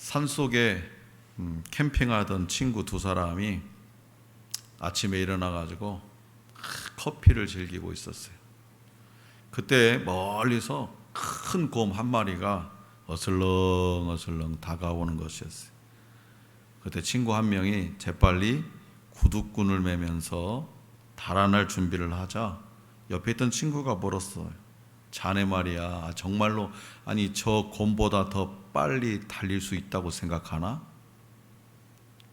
산속에 캠핑하던 친구 두 사람이 아침에 일어나가지고 커피를 즐기고 있었어요. 그때 멀리서 큰 곰 한 마리가 어슬렁어슬렁 다가오는 것이었어요. 그때 친구 한 명이 재빨리 구두끈을 매면서 달아날 준비를 하자 옆에 있던 친구가 물었어요. 자네 말이야, 정말로 아니 저 곰보다 더 빨리 달릴 수 있다고 생각하나?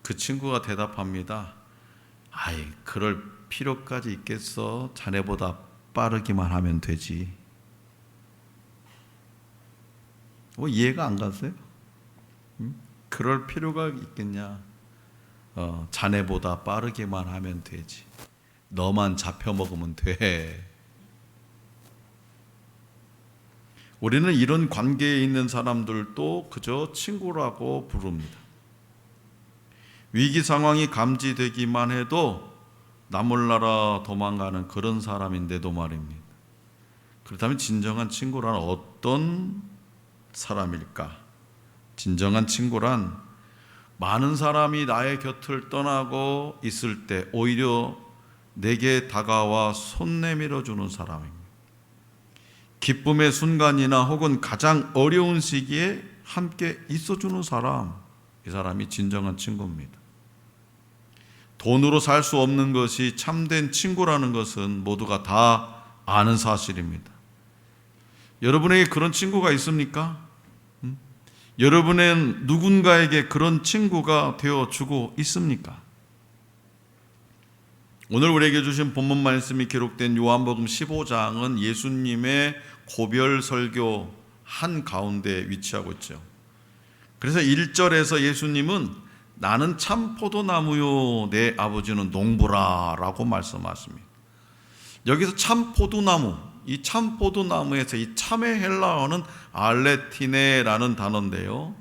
그 친구가 대답합니다. 아이, 그럴 필요까지 있겠어. 자네보다 빠르기만 하면 되지. 뭐 이해가 안 가세요? 그럴 필요가 있겠냐? 자네보다 빠르게만 하면 되지. 너만 잡혀 먹으면 돼. 우리는 이런 관계에 있는 사람들도 그저 친구라고 부릅니다. 위기 상황이 감지되기만 해도 나 몰라라 도망가는 그런 사람인데도 말입니다. 그렇다면 진정한 친구란 어떤 사람일까? 진정한 친구란 많은 사람이 나의 곁을 떠나고 있을 때 오히려 내게 다가와 손 내밀어 주는 사람입니다. 기쁨의 순간이나 혹은 가장 어려운 시기에 함께 있어주는 사람, 이 사람이 진정한 친구입니다. 돈으로 살 수 없는 것이 참된 친구라는 것은 모두가 다 아는 사실입니다. 여러분에게 그런 친구가 있습니까? 여러분은 누군가에게 그런 친구가 되어주고 있습니까? 오늘 우리에게 주신 본문 말씀이 기록된 요한복음 15장은 예수님의 고별 설교 한가운데 위치하고 있죠. 그래서 1절에서 예수님은 나는 참 포도나무요 내 아버지는 농부라 라고 말씀하십니다. 여기서 참 포도나무, 이 참 포도나무에서 이 참의 헬라어는 알레티네라는 단어인데요,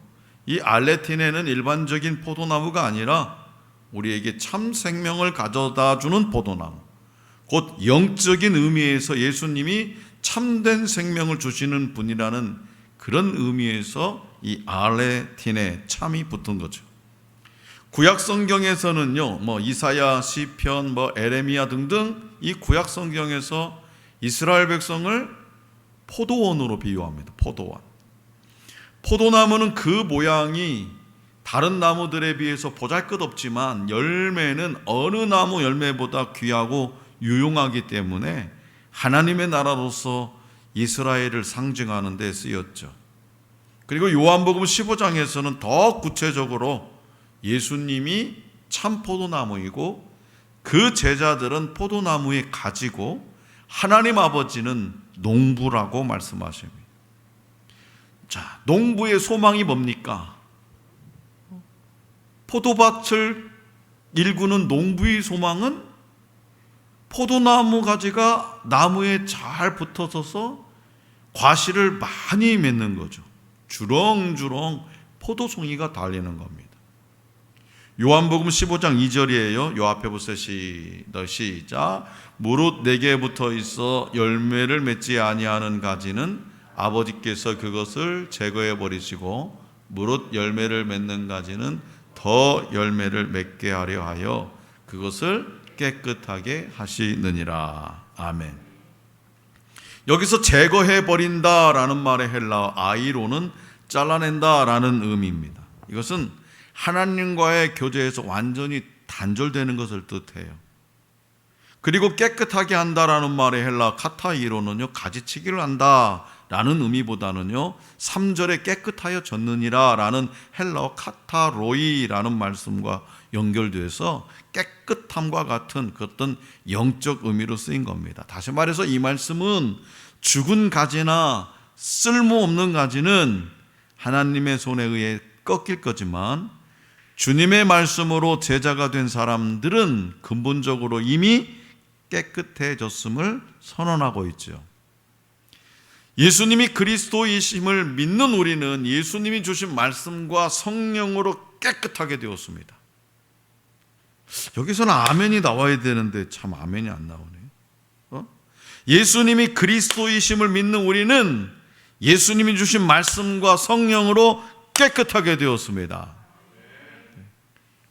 이 알레티네는 일반적인 포도나무가 아니라 우리에게 참 생명을 가져다 주는 포도나무, 곧 영적인 의미에서 예수님이 참된 생명을 주시는 분이라는 그런 의미에서 이 알레티네, 참이 붙은 거죠. 구약 성경에서는요, 이사야, 시편, 에레미야 등등 이 구약 성경에서 이스라엘 백성을 포도원으로 비유합니다. 포도원. 포도나무는 그 모양이 다른 나무들에 비해서 보잘것없지만 열매는 어느 나무 열매보다 귀하고 유용하기 때문에 하나님의 나라로서 이스라엘을 상징하는 데 쓰였죠. 그리고 요한복음 15장에서는 더 구체적으로 예수님이 참 포도나무이고 그 제자들은 포도나무의 가지고 하나님 아버지는 농부라고 말씀하십니다. 자, 농부의 소망이 뭡니까? 포도밭을 일구는 농부의 소망은 포도나무 가지가 나무에 잘 붙어서서 과실을 많이 맺는 거죠. 주렁주렁 포도송이가 달리는 겁니다. 요한복음 15장 2절이에요. 요 앞에 보세요. 시작. 무릇 내게 붙어 있어 열매를 맺지 아니하는 가지는 아버지께서 그것을 제거해 버리시고 무릇 열매를 맺는 가지는 더 열매를 맺게 하려 하여 그것을 깨끗하게 하시느니라. 아멘. 여기서 제거해 버린다라는 말의 헬라어 아이로는 잘라낸다라는 의미입니다. 이것은 하나님과의 교제에서 완전히 단절되는 것을 뜻해요. 그리고 깨끗하게 한다라는 말의 헬라 카타이로는요, 가지치기를 한다라는 의미보다는요, 3절에 깨끗하여 졌느니라 라는 헬라어 카타로이라는 말씀과 연결돼서 깨끗함과 같은 그 어떤 영적 의미로 쓰인 겁니다. 다시 말해서 이 말씀은 죽은 가지나 쓸모없는 가지는 하나님의 손에 의해 꺾일 거지만 주님의 말씀으로 제자가 된 사람들은 근본적으로 이미 깨끗해졌음을 선언하고 있죠. 예수님이 그리스도이심을 믿는 우리는 예수님이 주신 말씀과 성령으로 깨끗하게 되었습니다. 여기서는 아멘이 나와야 되는데 참 아멘이 안 나오네. 예수님이 그리스도이심을 믿는 우리는 예수님이 주신 말씀과 성령으로 깨끗하게 되었습니다.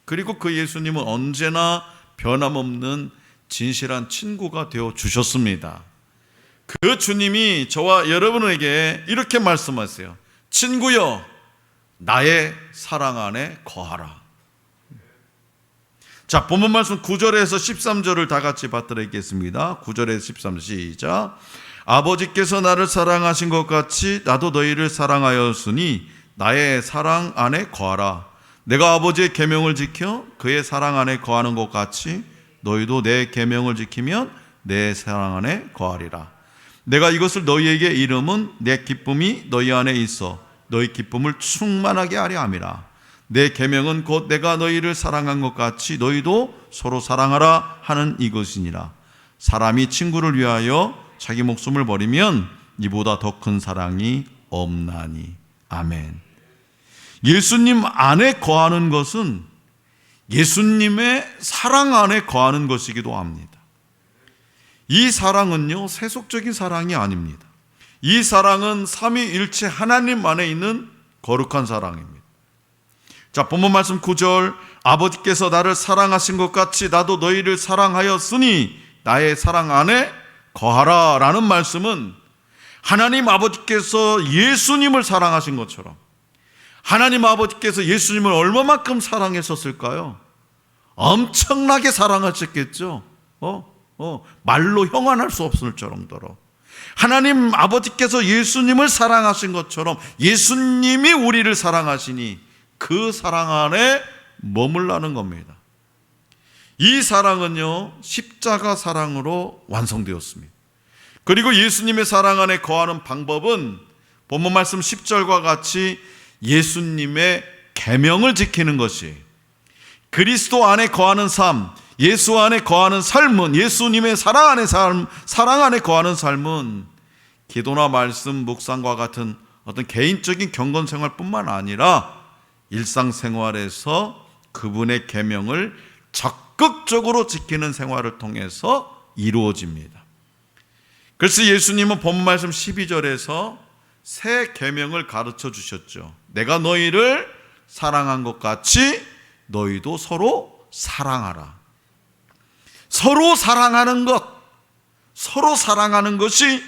그리고 그 예수님은 언제나 변함없는 진실한 친구가 되어 주셨습니다. 그 주님이 저와 여러분에게 이렇게 말씀하세요. 친구여, 나의 사랑 안에 거하라. 자, 본문 말씀 9절에서 13절을 다 같이 받들어있겠습니다. 9절에서 13절 시작. 아버지께서 나를 사랑하신 것 같이 나도 너희를 사랑하였으니 나의 사랑 안에 거하라. 내가 아버지의 계명을 지켜 그의 사랑 안에 거하는 것 같이 너희도 내 계명을 지키면 내 사랑 안에 거하리라. 내가 이것을 너희에게 이름은 내 기쁨이 너희 안에 있어 너희 기쁨을 충만하게 하려 함이라. 내 계명은 곧 내가 너희를 사랑한 것 같이 너희도 서로 사랑하라 하는 이것이니라. 사람이 친구를 위하여 자기 목숨을 버리면 이보다 더 큰 사랑이 없나니. 아멘. 예수님 안에 거하는 것은 예수님의 사랑 안에 거하는 것이기도 합니다. 이 사랑은요, 세속적인 사랑이 아닙니다. 이 사랑은 삼위일체 하나님 안에 있는 거룩한 사랑입니다. 자, 본문 말씀 9절. 아버지께서 나를 사랑하신 것 같이 나도 너희를 사랑하였으니 나의 사랑 안에 거하라 라는 말씀은 하나님 아버지께서 예수님을 사랑하신 것처럼 하나님 아버지께서 예수님을 얼마만큼 사랑했었을까요? 엄청나게 사랑하셨겠죠. 말로 형언할 수 없을 정도로 하나님 아버지께서 예수님을 사랑하신 것처럼 예수님이 우리를 사랑하시니 그 사랑 안에 머물라는 겁니다. 이 사랑은요, 십자가 사랑으로 완성되었습니다. 그리고 예수님의 사랑 안에 거하는 방법은 본문 말씀 10절과 같이 예수님의 계명을 지키는 것이, 그리스도 안에 거하는 삶, 예수 안에 거하는 삶은, 예수님의 사랑 안에 삶, 사랑 안에 거하는 삶은 기도나 말씀, 묵상과 같은 어떤 개인적인 경건 생활뿐만 아니라 일상생활에서 그분의 계명을 적극적으로 지키는 생활을 통해서 이루어집니다. 그래서 예수님은 본문 말씀 12절에서 새 계명을 가르쳐 주셨죠. 내가 너희를 사랑한 것 같이 너희도 서로 사랑하라. 서로 사랑하는 것, 서로 사랑하는 것이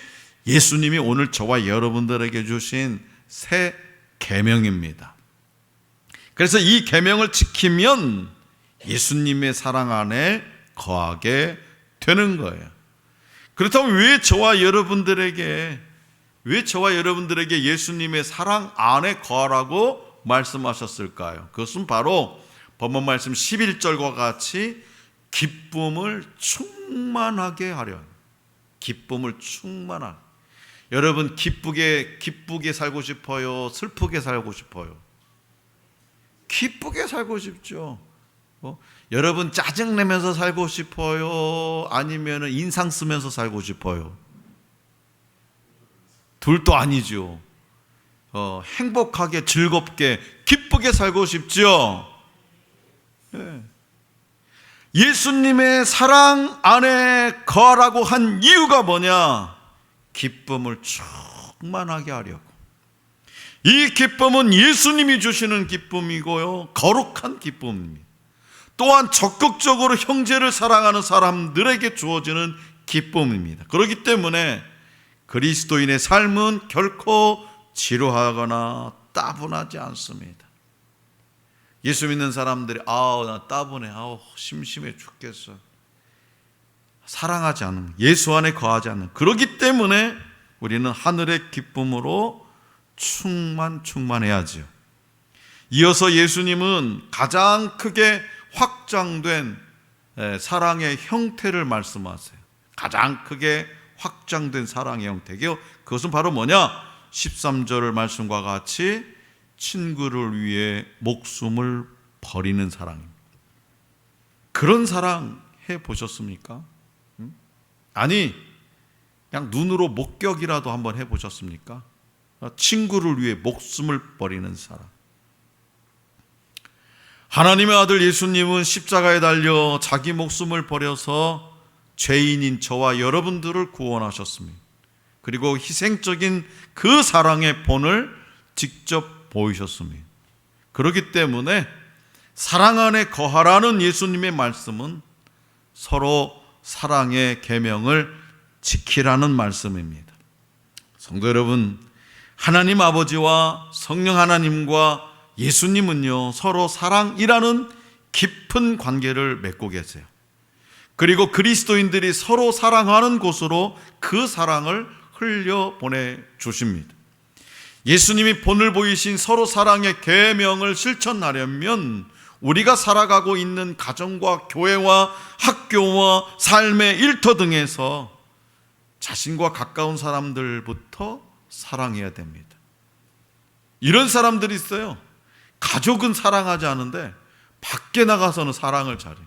예수님이 오늘 저와 여러분들에게 주신 새 계명입니다. 그래서 이 계명을 지키면 예수님의 사랑 안에 거하게 되는 거예요. 그렇다면 왜 저와 여러분들에게 예수님의 사랑 안에 거하라고 말씀하셨을까요? 그것은 바로 본문 말씀 11절과 같이 기쁨을 충만하게 하려. 기쁨을 충만하게. 여러분 기쁘게 살고 싶어요? 슬프게 살고 싶어요? 기쁘게 살고 싶죠. 여러분 짜증내면서 살고 싶어요? 아니면 인상 쓰면서 살고 싶어요? 둘도 아니죠. 행복하게 즐겁게 기쁘게 살고 싶죠. 네. 예수님의 사랑 안에 거하라고 한 이유가 뭐냐? 기쁨을 충만하게 하려고. 이 기쁨은 예수님이 주시는 기쁨이고요, 거룩한 기쁨입니다. 또한 적극적으로 형제를 사랑하는 사람들에게 주어지는 기쁨입니다. 그렇기 때문에 그리스도인의 삶은 결코 지루하거나 따분하지 않습니다. 예수 믿는 사람들이 나 따분해, 심심해 죽겠어, 사랑하지 않는, 예수 안에 거하지 않는, 그렇기 때문에 우리는 하늘의 기쁨으로 충만해야지요. 이어서 예수님은 가장 크게 확장된 사랑의 형태를 말씀하세요. 가장 크게 확장된 사랑의 형태요, 그것은 바로 뭐냐? 13절 말씀과 같이 친구를 위해 목숨을 버리는 사랑입니다. 그런 사랑 해보셨습니까? 아니, 그냥 눈으로 목격이라도 한번 해보셨습니까? 친구를 위해 목숨을 버리는 사랑. 하나님의 아들 예수님은 십자가에 달려 자기 목숨을 버려서 죄인인 저와 여러분들을 구원하셨습니다. 그리고 희생적인 그 사랑의 본을 직접 보이셨습니다. 그렇기 때문에 사랑 안에 거하라는 예수님의 말씀은 서로 사랑의 계명을 지키라는 말씀입니다. 성도 여러분, 하나님 아버지와 성령 하나님과 예수님은요, 서로 사랑이라는 깊은 관계를 맺고 계세요. 그리고 그리스도인들이 서로 사랑하는 곳으로 그 사랑을 흘려 보내주십니다. 예수님이 본을 보이신 서로 사랑의 계명을 실천하려면 우리가 살아가고 있는 가정과 교회와 학교와 삶의 일터 등에서 자신과 가까운 사람들부터 사랑해야 됩니다. 이런 사람들이 있어요. 가족은 사랑하지 않은데 밖에 나가서는 사랑을 잘해요.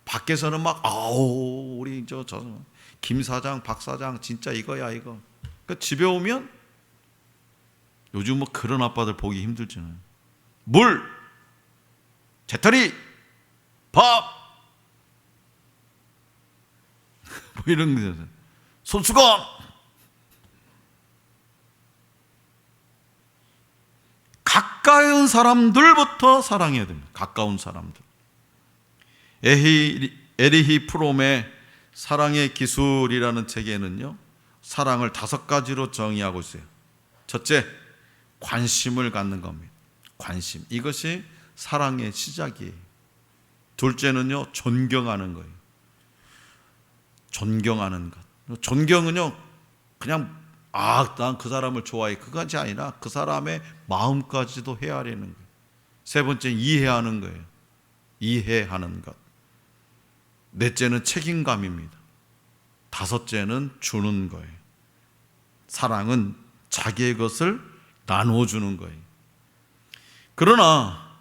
밖에서는 막 우리 김 사장, 박 사장 진짜 이거야 이거. 그러니까 집에 오면 요즘 그런 아빠들 보기 힘들잖아요. 물, 재떨이, 밥, 이런 거, 손수건. 가까운 사람들부터 사랑해야 됩니다. 가까운 사람들. 에리히 프롬의 사랑의 기술이라는 책에는요, 사랑을 5가지로 정의하고 있어요. 첫째, 관심을 갖는 겁니다. 관심. 이것이 사랑의 시작이에요. 둘째는요, 존경하는 거예요. 존경하는 것. 존경은요, 그냥 난 그 사람을 좋아해, 그것이 아니라 그 사람의 마음까지도 헤아리는 거예요. 세 번째, 이해하는 거예요. 이해하는 것. 넷째는 책임감입니다. 다섯째는 주는 거예요. 사랑은 자기의 것을 나눠주는 거예요. 그러나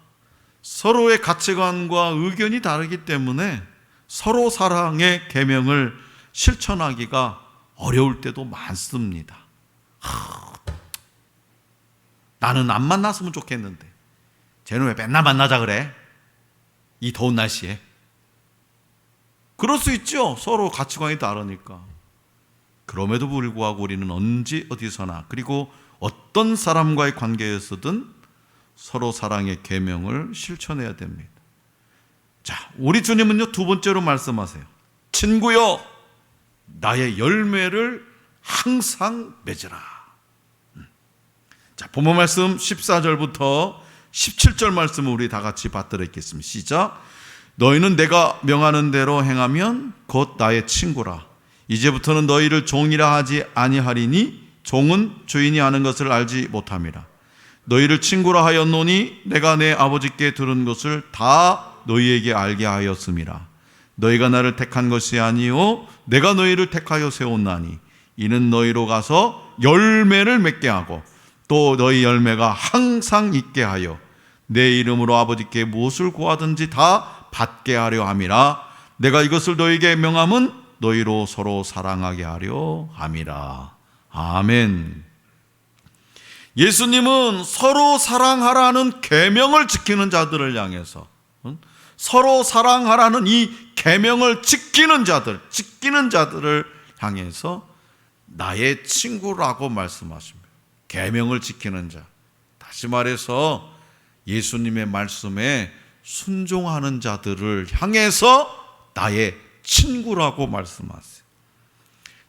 서로의 가치관과 의견이 다르기 때문에 서로 사랑의 계명을 실천하기가 어려울 때도 많습니다. 나는 안 만났으면 좋겠는데 쟤는 왜 맨날 만나자 그래? 이 더운 날씨에. 그럴 수 있죠. 서로 가치관이 다르니까. 그럼에도 불구하고 우리는 언제 어디서나 그리고 어떤 사람과의 관계에서든 서로 사랑의 계명을 실천해야 됩니다. 자, 우리 주님은요, 2번째로 말씀하세요. 친구여, 나의 열매를 항상 맺으라. 자, 본문 말씀 14절부터 17절 말씀을 우리 다 같이 받들어 읽겠습니다. 시작. 너희는 내가 명하는 대로 행하면 곧 나의 친구라. 이제부터는 너희를 종이라 하지 아니하리니 종은 주인이 아는 것을 알지 못함이라. 너희를 친구라 하였노니 내가 내 아버지께 들은 것을 다 너희에게 알게 하였음이라. 너희가 나를 택한 것이 아니요 내가 너희를 택하여 세웠나니 이는 너희로 가서 열매를 맺게 하고 또 너희 열매가 항상 있게 하여 내 이름으로 아버지께 무엇을 구하든지 다 받게 하려 함이라. 내가 이것을 너희에게 명함은 너희로 서로 사랑하게 하려 함이라. 아멘. 예수님은 서로 사랑하라는 계명을 지키는 자들을 향해서, 서로 사랑하라는 이 계명을 지키는 자들을 향해서 나의 친구라고 말씀하십니다. 계명을 지키는 자. 다시 말해서 예수님의 말씀에 순종하는 자들을 향해서 나의 친구라고 말씀하세요.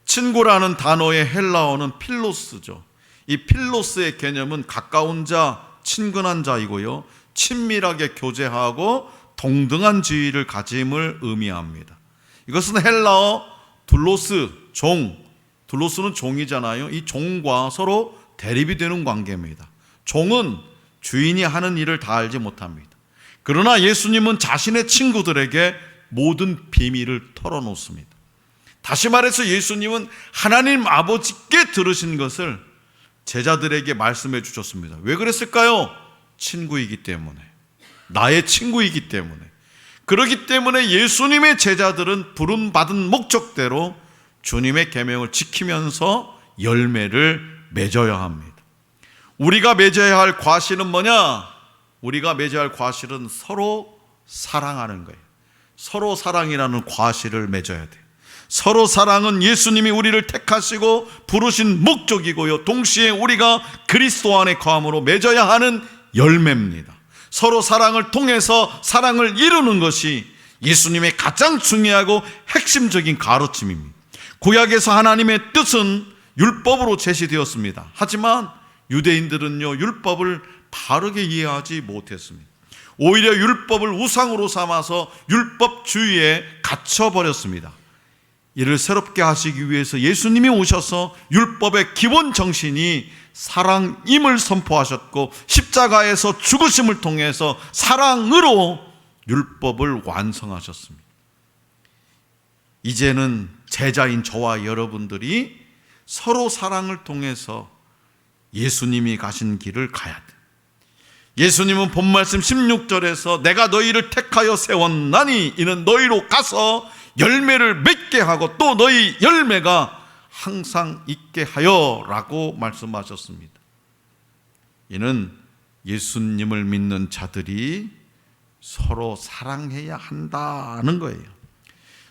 친구라는 단어의 헬라어는 필로스죠. 이 필로스의 개념은 가까운 자, 친근한 자이고요, 친밀하게 교제하고 동등한 지위를 가짐을 의미합니다. 이것은 헬라어 둘로스, 종, 둘로스는 종이잖아요. 이 종과 서로 대립이 되는 관계입니다. 종은 주인이 하는 일을 다 알지 못합니다. 그러나 예수님은 자신의 친구들에게 모든 비밀을 털어놓습니다. 다시 말해서 예수님은 하나님 아버지께 들으신 것을 제자들에게 말씀해 주셨습니다. 왜 그랬을까요? 친구이기 때문에. 나의 친구이기 때문에. 그렇기 때문에 예수님의 제자들은 부름받은 목적대로 주님의 계명을 지키면서 열매를 맺어야 합니다. 우리가 맺어야 할 과실은 뭐냐? 우리가 맺어야 할 과실은 서로 사랑하는 거예요. 서로 사랑이라는 과실을 맺어야 돼요. 서로 사랑은 예수님이 우리를 택하시고 부르신 목적이고요, 동시에 우리가 그리스도 안에 거함으로 맺어야 하는 열매입니다. 서로 사랑을 통해서 사랑을 이루는 것이 예수님의 가장 중요하고 핵심적인 가르침입니다. 구약에서 하나님의 뜻은 율법으로 제시되었습니다. 하지만 유대인들은요, 율법을 바르게 이해하지 못했습니다. 오히려 율법을 우상으로 삼아서 율법주의에 갇혀버렸습니다. 이를 새롭게 하시기 위해서 예수님이 오셔서 율법의 기본 정신이 사랑임을 선포하셨고, 십자가에서 죽으심을 통해서 사랑으로 율법을 완성하셨습니다. 이제는 제자인 저와 여러분들이 서로 사랑을 통해서 예수님이 가신 길을 가야 돼. 예수님은 본말씀 16절에서 내가 너희를 택하여 세웠나니 이는 너희로 가서 열매를 맺게 하고 또 너희 열매가 항상 있게 하여 라고 말씀하셨습니다. 이는 예수님을 믿는 자들이 서로 사랑해야 한다는 거예요.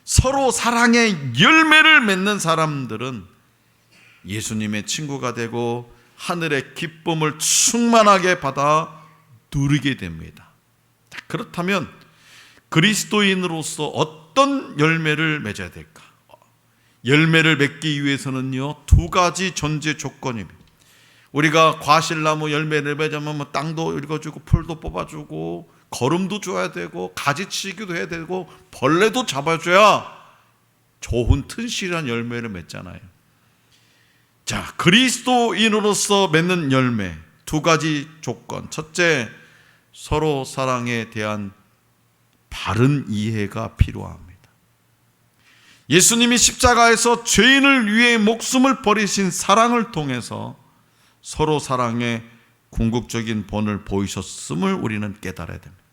서로 사랑의 열매를 맺는 사람들은 예수님의 친구가 되고 하늘의 기쁨을 충만하게 받아 누리게 됩니다. 그렇다면 그리스도인으로서 어떤 열매를 맺어야 될까? 열매를 맺기 위해서는요, 두 가지 전제 조건입니다. 우리가 과실나무 열매를 맺으면 뭐 땅도 읽어주고 풀도 뽑아주고 거름도 줘야 되고 가지치기도 해야 되고 벌레도 잡아줘야 좋은 튼실한 열매를 맺잖아요. 자, 그리스도인으로서 맺는 열매 두 가지 조건. 첫째, 서로 사랑에 대한 바른 이해가 필요합니다. 예수님이 십자가에서 죄인을 위해 목숨을 버리신 사랑을 통해서 서로 사랑의 궁극적인 본을 보이셨음을 우리는 깨달아야 됩니다.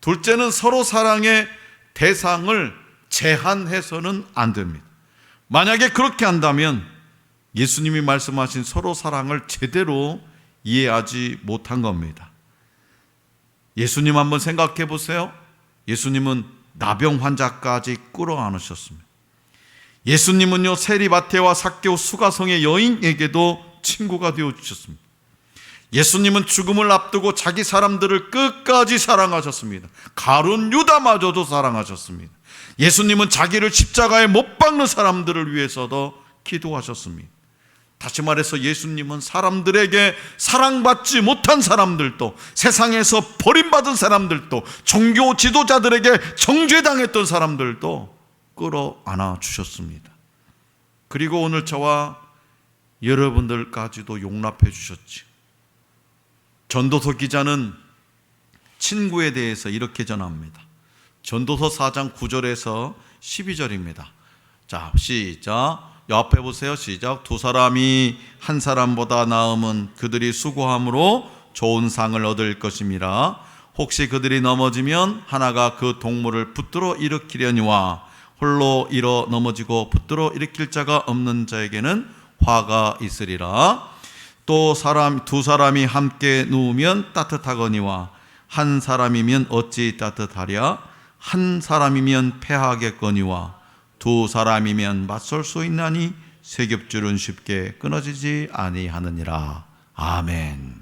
둘째는 서로 사랑의 대상을 제한해서는 안 됩니다. 만약에 그렇게 한다면 예수님이 말씀하신 서로 사랑을 제대로 이해하지 못한 겁니다. 예수님 한번 생각해 보세요. 예수님은 나병 환자까지 끌어안으셨습니다. 예수님은요, 세리마태와 삭개오 수가성의 여인에게도 친구가 되어주셨습니다. 예수님은 죽음을 앞두고 자기 사람들을 끝까지 사랑하셨습니다. 가룟 유다마저도 사랑하셨습니다. 예수님은 자기를 십자가에 못 박는 사람들을 위해서도 기도하셨습니다. 다시 말해서 예수님은 사람들에게 사랑받지 못한 사람들도, 세상에서 버림받은 사람들도, 종교 지도자들에게 정죄당했던 사람들도 끌어안아 주셨습니다. 그리고 오늘 저와 여러분들까지도 용납해 주셨지. 전도서 기자는 친구에 대해서 이렇게 전합니다. 전도서 4장 9절에서 12절입니다. 자, 시작. 옆에 보세요. 시작. 두 사람이 한 사람보다 나음은 그들이 수고함으로 좋은 상을 얻을 것임이라. 혹시 그들이 넘어지면 하나가 그 동물을 붙들어 일으키려니와 홀로 일어 넘어지고 붙들어 일으킬 자가 없는 자에게는 화가 있으리라. 또 두 사람이 함께 누우면 따뜻하거니와 한 사람이면 어찌 따뜻하랴. 한 사람이면 패하겠거니와 두 사람이면 맞설 수 있나니 세 겹줄은 쉽게 끊어지지 아니하느니라. 아멘.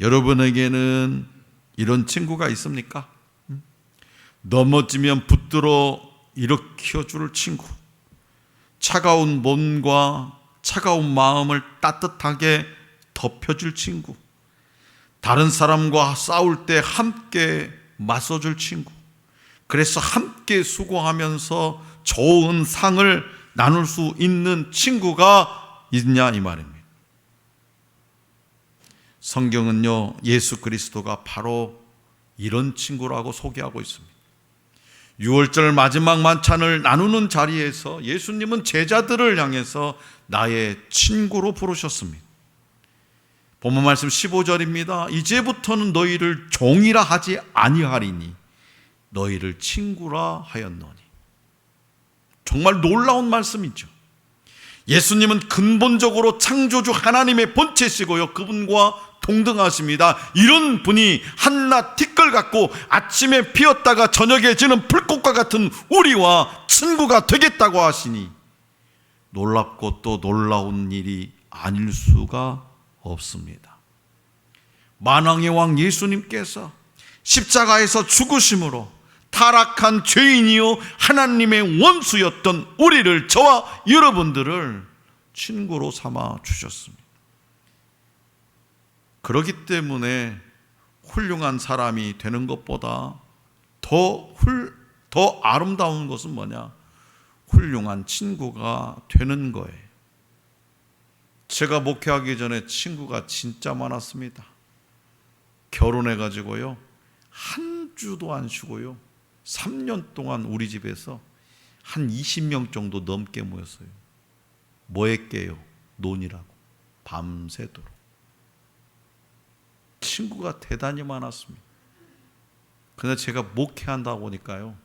여러분에게는 이런 친구가 있습니까? 넘어지면 붙들어 일으켜줄 친구, 차가운 몸과 차가운 마음을 따뜻하게 덮여줄 친구, 다른 사람과 싸울 때 함께 맞서줄 친구, 그래서 함께 수고하면서 좋은 상을 나눌 수 있는 친구가 있냐 이 말입니다. 성경은요, 예수 그리스도가 바로 이런 친구라고 소개하고 있습니다. 6월절 마지막 만찬을 나누는 자리에서 예수님은 제자들을 향해서 나의 친구로 부르셨습니다. 본문 말씀 15절입니다. 이제부터는 너희를 종이라 하지 아니하리니 너희를 친구라 하였노니. 정말 놀라운 말씀이죠. 예수님은 근본적으로 창조주 하나님의 본체시고요, 그분과 동등하십니다. 이런 분이 한낱 티끌 같고 아침에 피었다가 저녁에 지는 불꽃과 같은 우리와 친구가 되겠다고 하시니 놀랍고 또 놀라운 일이 아닐 수가 없습니다. 만왕의 왕 예수님께서 십자가에서 죽으심으로 타락한 죄인이요 하나님의 원수였던 우리를, 저와 여러분들을 친구로 삼아 주셨습니다. 그렇기 때문에 훌륭한 사람이 되는 것보다 더 아름다운 것은 뭐냐? 훌륭한 친구가 되는 거예요. 제가 목회하기 전에 친구가 진짜 많았습니다. 결혼해가지고요, 한 주도 안 쉬고요, 3년 동안 우리 집에서 한 20명 정도 넘게 모였어요. 뭐 했게요? 논이라고. 밤새도록. 친구가 대단히 많았습니다. 그런데 제가 목회한다 보니까요,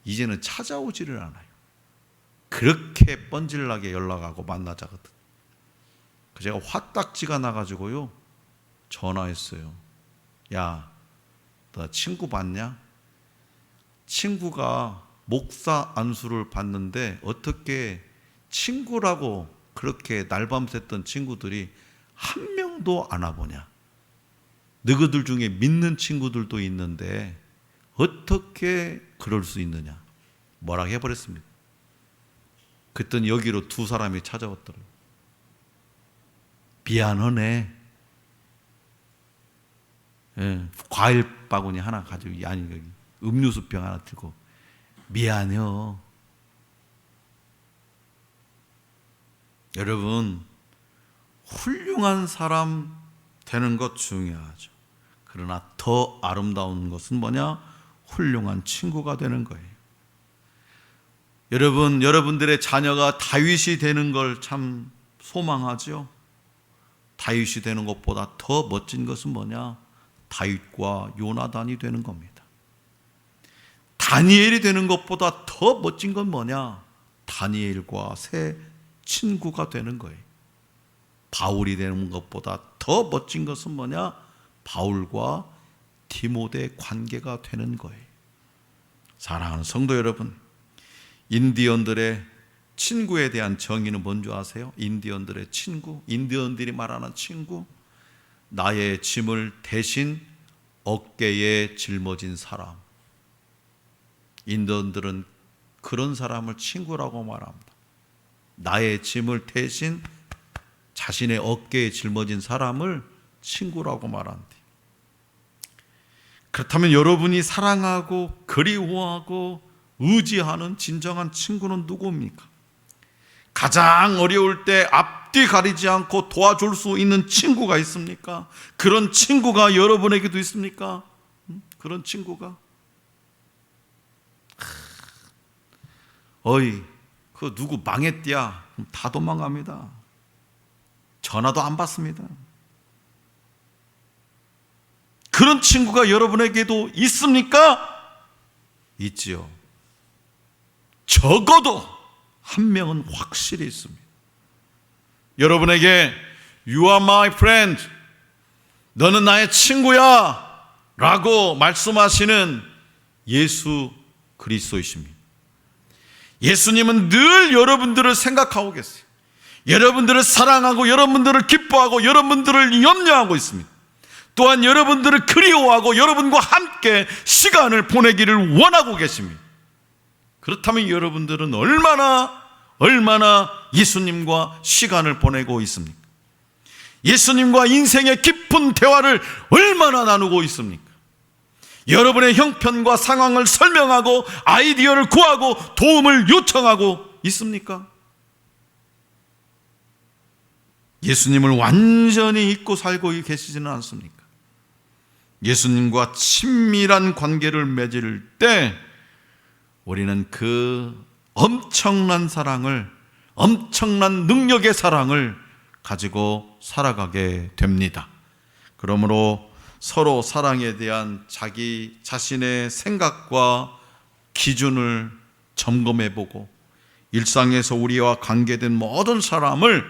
이제는 찾아오지를 않아요. 그렇게 뻔질나게 연락하고 만나자거든. 제가 화딱지가 나가지고요, 전화했어요. 야, 너 친구 봤냐? 친구가 목사 안수를 받는데 어떻게 친구라고 그렇게 날밤 샜던 친구들이 한 명도 안 와보냐? 너희들 중에 믿는 친구들도 있는데 어떻게 그럴 수 있느냐? 뭐라 해버렸습니다. 그랬더니 여기로 두 사람이 찾아왔더라고요. 미안하네. 과일 바구니 하나 가지고, 아니 여기 음료수병 하나 들고, 미안해요. 여러분, 훌륭한 사람 되는 것 중요하죠. 그러나 더 아름다운 것은 뭐냐? 훌륭한 친구가 되는 거예요. 여러분, 여러분들의 자녀가 다윗이 되는 걸 참 소망하죠. 다윗이 되는 것보다 더 멋진 것은 뭐냐? 다윗과 요나단이 되는 겁니다. 다니엘이 되는 것보다 더 멋진 건 뭐냐? 다니엘과 새 친구가 되는 거예요. 바울이 되는 것보다 더 멋진 것은 뭐냐? 바울과 디모데 관계가 되는 거예요. 사랑하는 성도 여러분, 인디언들의 친구에 대한 정의는 뭔지 아세요? 인디언들의 친구, 인디언들이 말하는 친구, 나의 짐을 대신 어깨에 짊어진 사람. 인디언들은 그런 사람을 친구라고 말합니다. 나의 짐을 대신 자신의 어깨에 짊어진 사람을 친구라고 말한대. 그렇다면 여러분이 사랑하고 그리워하고 의지하는 진정한 친구는 누구입니까? 가장 어려울 때 앞뒤 가리지 않고 도와줄 수 있는 친구가 있습니까? 그런 친구가 여러분에게도 있습니까? 그런 친구가? 어이, 그 누구 망했디야? 다 도망갑니다. 전화도 안 받습니다. 그런 친구가 여러분에게도 있습니까? 있지요. 적어도 한 명은 확실히 있습니다. 여러분에게 You are my friend, 너는 나의 친구야 라고 말씀하시는 예수 그리스도이십니다. 예수님은 늘 여러분들을 생각하고 계세요. 여러분들을 사랑하고 여러분들을 기뻐하고 여러분들을 염려하고 있습니다. 또한 여러분들을 그리워하고 여러분과 함께 시간을 보내기를 원하고 계십니다. 그렇다면 여러분들은 얼마나 예수님과 시간을 보내고 있습니까? 예수님과 인생의 깊은 대화를 얼마나 나누고 있습니까? 여러분의 형편과 상황을 설명하고 아이디어를 구하고 도움을 요청하고 있습니까? 예수님을 완전히 잊고 살고 계시지는 않습니까? 예수님과 친밀한 관계를 맺을 때 우리는 그 엄청난 사랑을, 엄청난 능력의 사랑을 가지고 살아가게 됩니다. 그러므로 서로 사랑에 대한 자기 자신의 생각과 기준을 점검해보고 일상에서 우리와 관계된 모든 사람을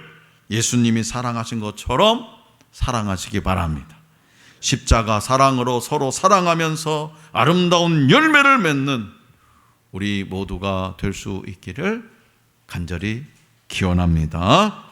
예수님이 사랑하신 것처럼 사랑하시기 바랍니다. 십자가 사랑으로 서로 사랑하면서 아름다운 열매를 맺는 우리 모두가 될 수 있기를 간절히 기원합니다.